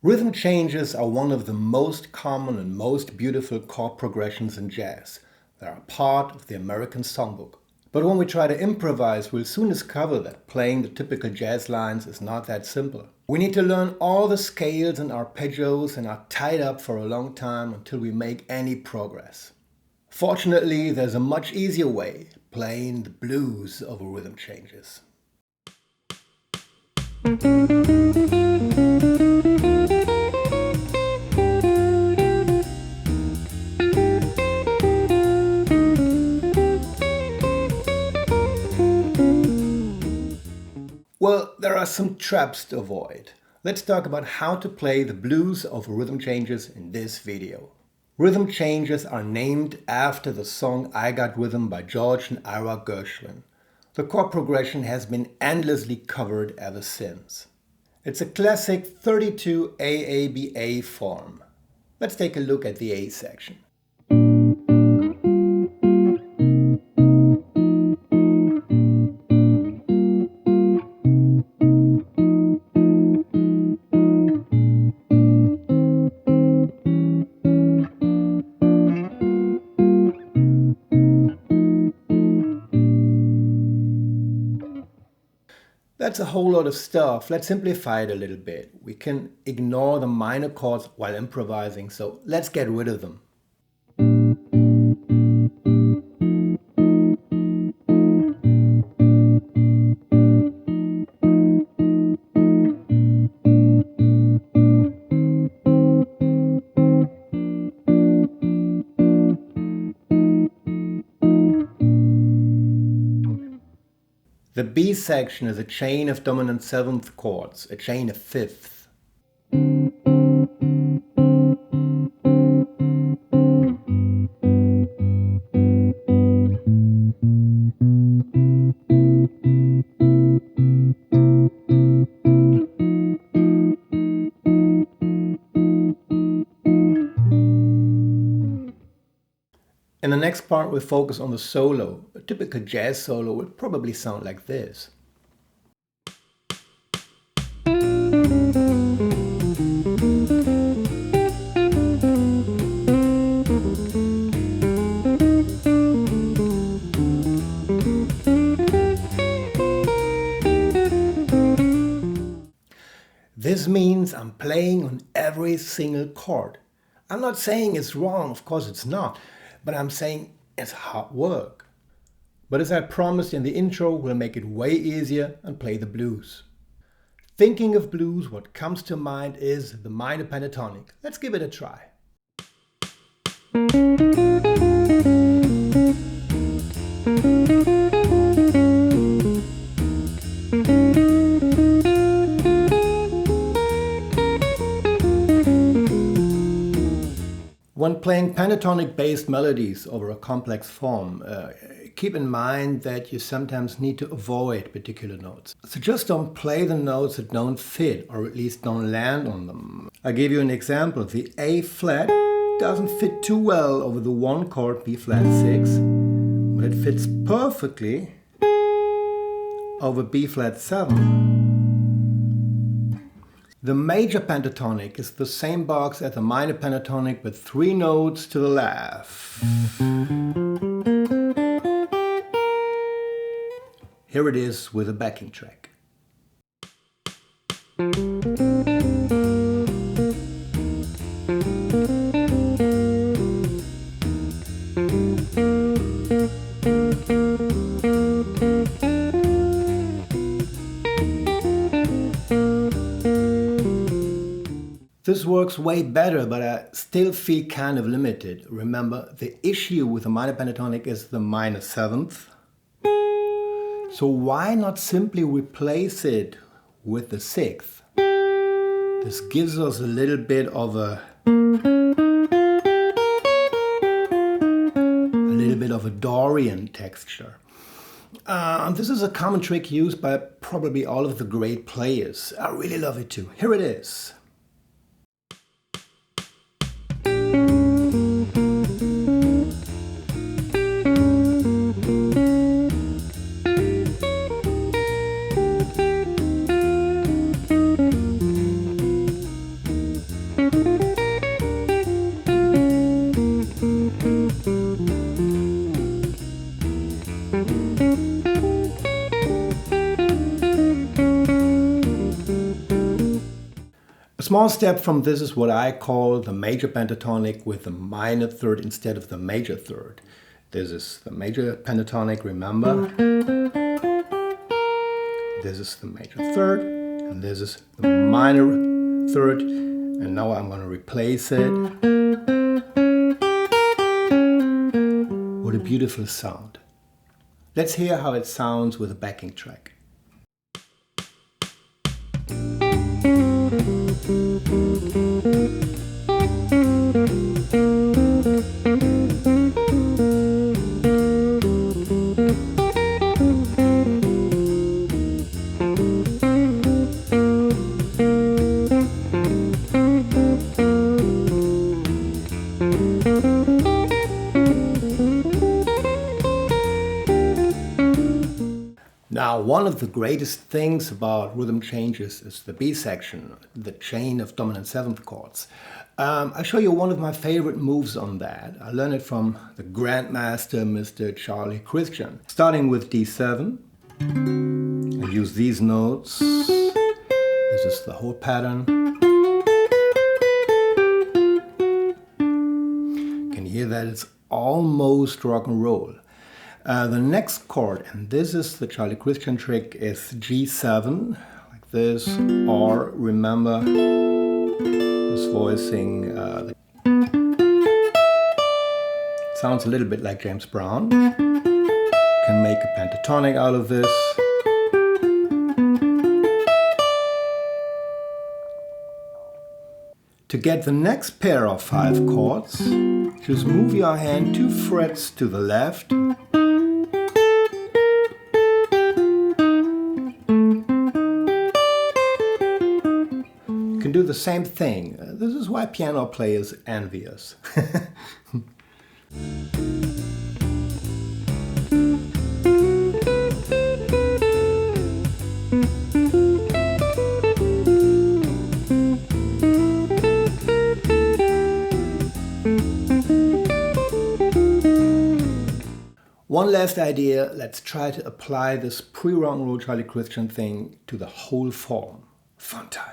Rhythm changes are one of the most common and most beautiful chord progressions in jazz. They are part of the American songbook. But when we try to improvise, we'll soon discover that playing the typical jazz lines is not that simple. We need to learn all the scales and arpeggios and are tied up for a long time until we make any progress. Fortunately, there's a much easier way, playing the blues over rhythm changes. Well, there are some traps to avoid. Let's talk about how to play the blues over rhythm changes in this video. Rhythm changes are named after the song I Got Rhythm by George and Ira Gershwin. The chord progression has been endlessly covered ever since. It's a classic 32 AABA form. Let's take a look at the A section. That's a whole lot of stuff. Let's simplify it a little bit. We can ignore the minor chords while improvising, so let's get rid of them. The B section is a chain of dominant seventh chords, a chain of fifth. In the next part, we'll focus on the solo. A typical jazz solo would probably sound like this. This means I'm playing on every single chord. I'm not saying it's wrong, of course it's not. But I'm saying it's hard work. But as I promised in the intro, we'll make it way easier and play the blues. Thinking of blues, what comes to mind is the minor pentatonic. Let's give it a try. When playing pentatonic-based melodies over a complex form, keep in mind that you sometimes need to avoid particular notes. So just don't play the notes that don't fit, or at least don't land on them. I'll give you an example. The A flat doesn't fit too well over the one chord B flat 6, but it fits perfectly over B flat 7. The major pentatonic is the same box as the minor pentatonic with 3 notes to the left. Here it is with a backing track. This works way better, but I still feel kind of limited. Remember, the issue with the minor pentatonic is the minor 7th. So why not simply replace it with the 6th? This gives us a little bit of a Dorian texture. This is a common trick used by probably all of the great players. I really love it too. Here it is. A small step from this is what I call the major pentatonic with the minor third instead of the major third. This is the major pentatonic, remember? This is the major third, and this is the minor third. And now I'm going to replace it. What a beautiful sound. Let's hear how it sounds with a backing track. Now, one of the greatest things about rhythm changes is the B section, the chain of dominant seventh chords. I'll show you one of my favorite moves on that. I learned it from the grandmaster, Mr. Charlie Christian. Starting with D7, I use these notes. This is the whole pattern. Can you hear that? It's almost rock and roll. The next chord, and this is the Charlie Christian trick, is G7, like this, or remember this voicing. Sounds a little bit like James Brown. Can make a pentatonic out of this. To get the next pair of 5 chords, just move your hand 2 frets to the left. Do the same thing. This is why piano players envy us. One last idea, let's try to apply this pre-rock and roll Charlie Christian thing to the whole form. Fun time.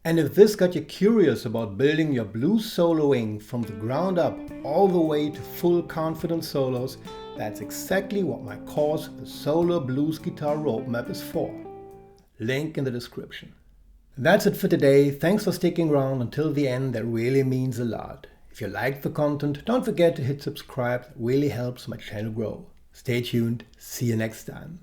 And if this got you curious about building your blues soloing from the ground up all the way to full confident solos, that's exactly what my course, the Solo Blues Guitar Roadmap, is for. Link in the description. That's it for today. Thanks for sticking around until the end. That really means a lot. If you liked the content, don't forget to hit subscribe. It really helps my channel grow. Stay tuned. See you next time.